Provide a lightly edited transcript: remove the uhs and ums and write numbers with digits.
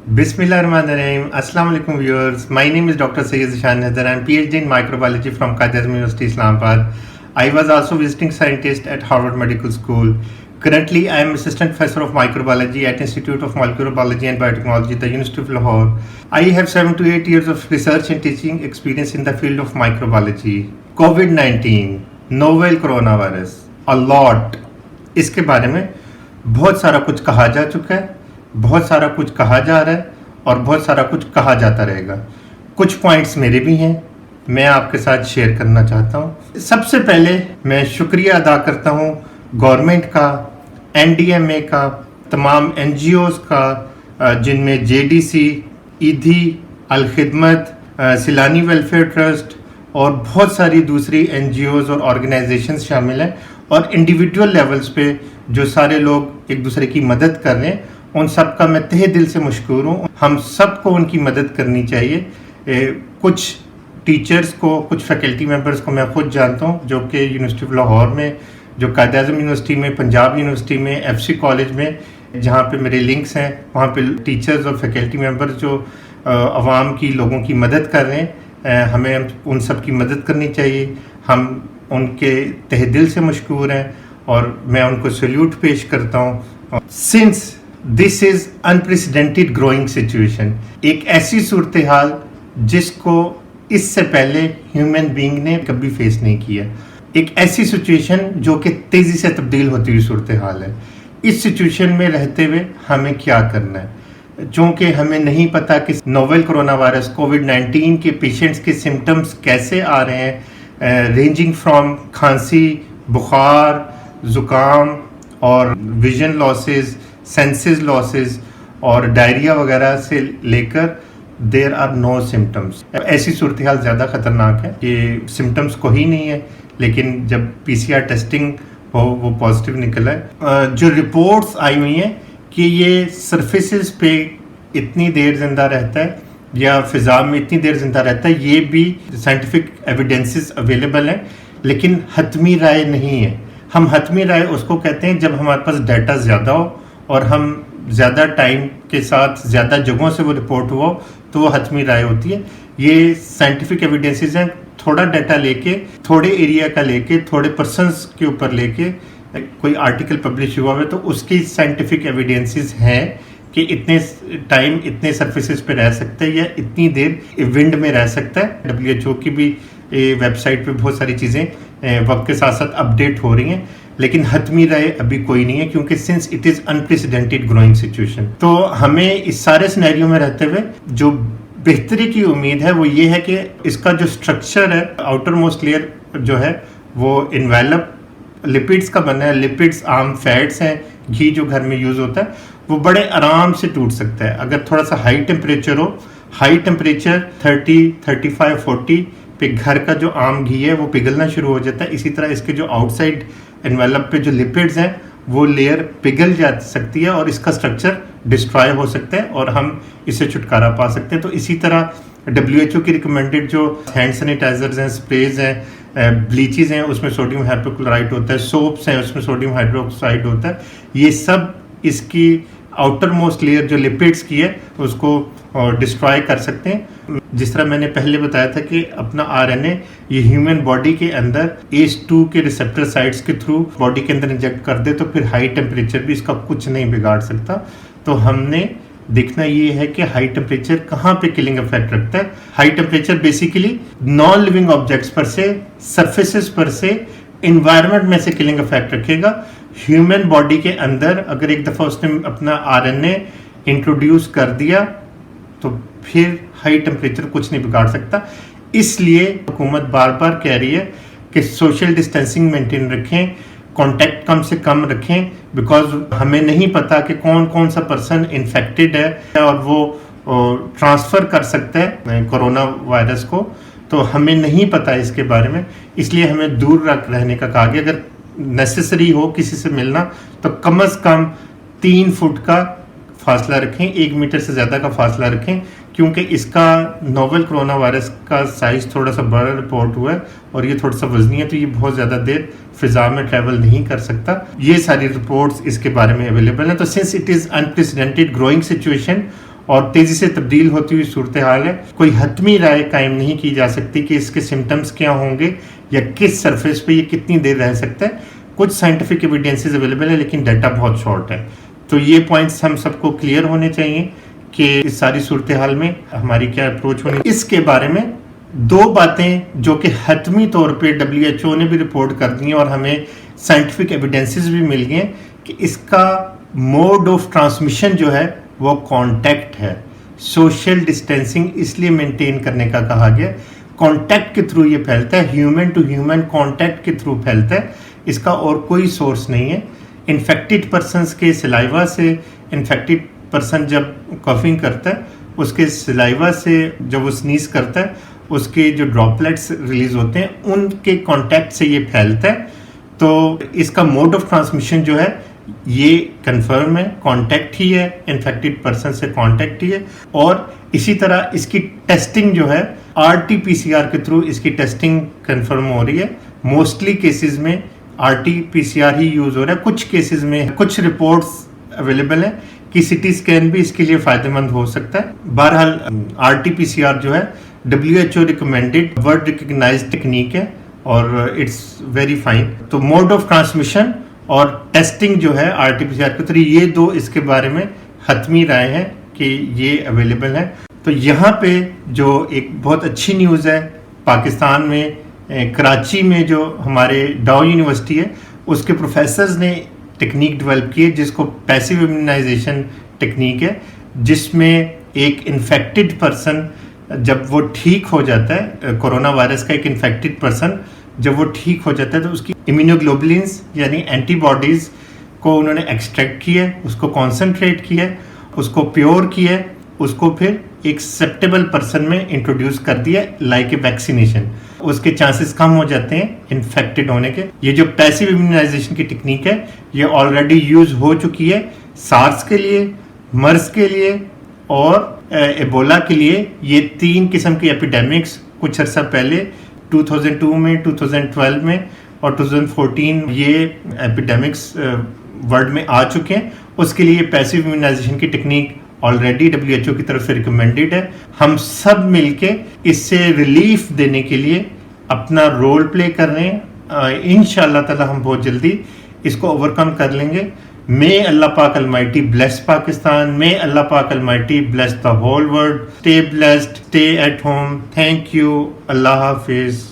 Bismillahirrahmanirrahim. Assalamu alaikum viewers. My name is Dr. Sayyid Zishan Naidar. I am PhD in microbiology from Quaid-e-Azam University, Islamabad. I was also visiting scientist at Harvard Medical School. Currently, I am assistant professor of microbiology at Institute of Molecular Biology and Biotechnology, the University of Lahore. I have 7 to 8 years of research and teaching experience in the field of microbiology. COVID-19, novel coronavirus, a lot. इसके बारे में बहुत सारा कुछ कहा जा चुका है, बहुत सारा कुछ कहा जा रहा है और बहुत सारा कुछ कहा जाता रहेगा। कुछ पॉइंट्स मेरे भी हैं, मैं आपके साथ शेयर करना चाहता हूँ। सबसे पहले मैं शुक्रिया अदा करता हूँ गवर्नमेंट का, NDMA का, तमाम NGOs का, जिनमें JDC, ईदी, अल खिदमत, सिलानी वेलफेयर ट्रस्ट और बहुत सारी दूसरी NGOs और ऑर्गेनाइजेशंस शामिल हैं, और इंडिविजुअल लेवल्स पे जो सारे लोग एक दूसरे की मदद कर रहे हैं, उन सब का मैं तहे दिल से मशकूर हूँ। हम सबको उनकी मदद करनी चाहिए। कुछ टीचर्स को, कुछ फैकल्टी मेंबर्स को मैं खुद जानता हूँ जो कि यूनिवर्सिटी ऑफ लाहौर में, जो कायद-ए-आज़म यूनिवर्सिटी में, पंजाब यूनिवर्सिटी में, FC कॉलेज में, जहाँ पे मेरे लिंक्स हैं, वहाँ पे टीचर्स और फैकल्टी मेंबर्स जो अवाम की, लोगों की मदद कर रहे हैं। हमें उन सब की मदद करनी चाहिए। हम उनके तहे दिल से मशकूर हैं और मैं उनको सल्यूट पेश करता हूँ। Since this is unprecedented growing situation, एक ऐसी सूरत हाल जिसको इससे पहले ह्यूमन बीइंग ने कभी फेस नहीं किया, एक ऐसी सिचुएशन जो कि तेज़ी से तब्दील होती हुई सूरत हाल है। इस सिचुएशन में रहते हुए हमें क्या करना है, चूँकि हमें नहीं पता कि नोवेल कोरोना वायरस कोविड-19 के पेशेंट्स के सिम्टम्स कैसे आ रहे हैं, रेंजिंग फ्रॉम खांसी, बुखार, ज़ुकाम और विजन लॉसेस, सेंसेस लॉसेस और डायरिया वगैरह से लेकर देयर आर नो सिम्टम्स। ऐसी सूरत हाल ज़्यादा ख़तरनाक है कि सिम्टम्स को ही नहीं है, लेकिन जब PCR टेस्टिंग हो वो पॉजिटिव निकला है। जो रिपोर्ट्स आई हुई हैं कि ये सरफेसेस पे इतनी देर ज़िंदा रहता है या फ़िज़ा में इतनी देर ज़िंदा रहता है, ये भी साइंटिफिक एविडेंसेस अवेलेबल हैं, लेकिन हतमी राय नहीं है। हम हतमी राय उसको कहते हैं जब हमारे पास डाटा ज़्यादा हो और हम ज़्यादा टाइम के साथ ज़्यादा जगहों से वो रिपोर्ट हुआ तो वो हतमी राय होती है। ये साइंटिफिक एविडेंसेस हैं, थोड़ा डाटा लेके, थोड़े एरिया का लेके, थोड़े पर्सनस के ऊपर लेके कोई आर्टिकल पब्लिश हुआ है तो उसकी साइंटिफिक एविडेंसेस हैं कि इतने टाइम इतने सरफेसेस पे रह सकता है या इतनी देर विंड में रह सकता है। WHO की भी वेबसाइट पे बहुत सारी चीज़ें वक्त के साथ साथ अपडेट हो रही हैं, लेकिन हतमी राय अभी कोई नहीं है, क्योंकि since it is unprecedented growing situation. तो हमें इस सारे सिनेरियो में रहते हुए जो बेहतरी की उम्मीद है वो ये है कि इसका जो स्ट्रक्चर है, आउटर मोस्ट लेयर जो है वो इन्वेलप लिपिड्स का बना है। लिपिड्स आम फैट्स हैं, घी जो घर में यूज़ होता है, वो बड़े आराम से टूट सकता है अगर थोड़ा सा हाई टेम्परेचर हो। हाई टेम्परेचर 30, 35, 40 पे घर का जो आम घी है वो पिघलना शुरू हो जाता है। इसी तरह इसके जो आउटसाइड एनवेलप पे जो लिपिड्स हैं वो लेयर पिघल जा सकती है और इसका स्ट्रक्चर डिस्ट्रॉय हो सकता है और हम इससे छुटकारा पा सकते हैं। तो इसी तरह WHO की रिकमेंडेड जो हैंड सैनिटाइजर्स हैं, स्प्रेज हैं, ब्लीचेस हैं, उसमें सोडियम हाइपोक्लोराइड होता है, सोप्स हैं उसमें सोडियम हाइड्रोक्साइड होता है। ये सब इसकी आउटर मोस्ट लेयर जो लिपिड्स की है उसको डिस्ट्रॉय कर सकते हैं। जिस तरह मैंने पहले बताया था कि अपना RNA ये ह्यूमन बॉडी के अंदर ACE2 के रिसेप्टर साइट्स के थ्रू बॉडी के अंदर इंजेक्ट कर दे तो फिर हाई टेम्परेचर भी इसका कुछ नहीं बिगाड़ सकता। तो हमने देखना ये है कि हाई टेम्परेचर कहाँ पे किलिंग इफेक्ट रखता है। High temperature basically non living objects पर से, सरफेसेस पर से, इन्वायरमेंट में से किलिंग इफेक्ट रखेगा। ह्यूमन बॉडी के अंदर अगर एक दफ़ा उसने अपना RNA इंट्रोड्यूस कर दिया तो फिर हाई टेम्परेचर कुछ नहीं बिगाड़ सकता। इसलिए हुकूमत बार बार कह रही है कि सोशल डिस्टेंसिंग मेंटेन रखें, कांटेक्ट कम से कम रखें, बिकॉज हमें नहीं पता कि कौन कौन सा पर्सन इन्फेक्टेड है और वो ट्रांसफ़र कर सकता है कोरोना वायरस को। तो हमें नहीं पता इसके बारे में, इसलिए हमें दूर रहने का कहा गया। अगर नेसेसरी हो किसी से मिलना तो कम से कम 3 फुट का फासला रखें, 1 मीटर से ज़्यादा का फासला रखें, क्योंकि इसका नोवेल कोरोना वायरस का साइज़ थोड़ा सा बड़ा रिपोर्ट हुआ है और ये थोड़ा सा वजनी है, तो ये बहुत ज़्यादा देर फिज़ा में ट्रैवल नहीं कर सकता। ये सारी रिपोर्ट्स इसके बारे में अवेलेबल हैं। तो since it is unprecedented growing situation اور تیزی سے تبدیل ہوتی ہوئی صورتحال ہے. کوئی حتمی رائے قائم نہیں کی جا سکتی کہ اس کے سمٹمز کیا ہوں گے یا کس سرفیس پہ یہ کتنی دیر رہ سکتا ہے. کچھ سائنٹیفک ایویڈینسز اویلیبل ہے لیکن ڈیٹا بہت شارٹ ہے. تو یہ پوائنٹس ہم سب کو کلیئر ہونے چاہیے کہ اس ساری صورتحال میں ہماری کیا اپروچ ہونی. اس کے بارے میں دو باتیں جو کہ حتمی طور پہ WHO نے بھی رپورٹ کر دی ہیں اور ہمیں سائنٹیفک ایویڈینسز بھی مل گئے کہ اس کا موڈ آف ٹرانسمیشن جو ہے وہ کانٹیکٹ ہے. سوشل ڈسٹینسنگ اس لیے مینٹین کرنے کا کہا گیا. کانٹیکٹ کے تھرو یہ پھیلتا ہے, ہیومن ٹو ہیومن کانٹیکٹ کے تھرو پھیلتا ہے. اس کا اور کوئی سورس نہیں ہے. انفیکٹڈ پرسنس کے سلائیوا سے, انفیکٹڈ پرسن جب کافنگ کرتا ہے اس کے سلائیوا سے جب وہ سنیز کرتا ہے اس کے جو ڈراپلیٹس ریلیز ہوتے ہیں ان کے کانٹیکٹ سے یہ پھیلتا ہے. تو اس کا موڈ آف ٹرانسمیشن جو ہے یہ کنفرم ہے, کانٹیکٹ ہی ہے, انفیکٹڈ پرسن سے کانٹیکٹ ہی ہے. اور اسی طرح اس کی ٹیسٹنگ جو ہے RT-PCR کے تھرو اس کی ٹیسٹنگ کنفرم ہو رہی ہے. موسٹلی کیسز میں RT-PCR ہی یوز ہو رہا ہے. کچھ کیسز میں کچھ رپورٹس اویلیبل ہیں کہ CT اسکین بھی اس کے لیے فائدہ مند ہو سکتا ہے. بہرحال RT-PCR جو ہے WHO recommended world recognised technique ہے اور اٹس ویری فائن. تو موڈ آف ٹرانسمیشن اور ٹیسٹنگ جو ہے RT-PCR کے تھرو, یہ دو اس کے بارے میں حتمی رائے ہیں کہ یہ اویلیبل ہے. تو یہاں پہ جو ایک بہت اچھی نیوز ہے پاکستان میں, کراچی میں جو ہمارے ڈاؤ یونیورسٹی ہے اس کے پروفیسرز نے ٹیکنیک ڈیولپ کی ہے جس کو پیسیو امیونائزیشن ٹیکنیک ہے, جس میں ایک انفیکٹڈ پرسن جب وہ ٹھیک ہو جاتا ہے, کورونا وائرس کا ایک انفیکٹڈ پرسن جب وہ ٹھیک ہو جاتا ہے تو اس کی امیونوگلوبولنس یعنی اینٹی باڈیز کو انہوں نے ایکسٹریکٹ کیا ہے, اس کو کانسنٹریٹ کیا ہے, اس کو پیور کیا ہے, اس کو پھر ایک سسپٹیبل پرسن میں انٹروڈیوس کر دیا لائک اے ویکسینیشن. اس کے چانسز کم ہو جاتے ہیں انفیکٹڈ ہونے کے. یہ جو پیسیو امیونائزیشن کی ٹیکنیک ہے یہ آلریڈی یوز ہو چکی ہے سارس کے لیے, مرض کے لیے اور ایبولا کے لیے. یہ 3 قسم کی ایپیڈیمکس کچھ عرصہ پہلے 2002 میں, 2012 میں اور 2014 یہ ایپیڈیمکس ورلڈ میں آ چکے ہیں. اس کے لیے پیسیو امیونائزیشن کی ٹیکنیک آلریڈی WHO کی طرف سے ریکمینڈیڈ ہے. ہم سب مل کے اس سے ریلیف دینے کے لیے اپنا رول پلے کر رہے ہیں. انشاءاللہ تعالی ہم بہت جلدی اس کو اوورکم کر لیں گے. May Allah Pak Almighty bless Pakistan. May Allah Pak Almighty bless the whole world. Stay blessed. Stay at home. Thank you. Allah Hafiz.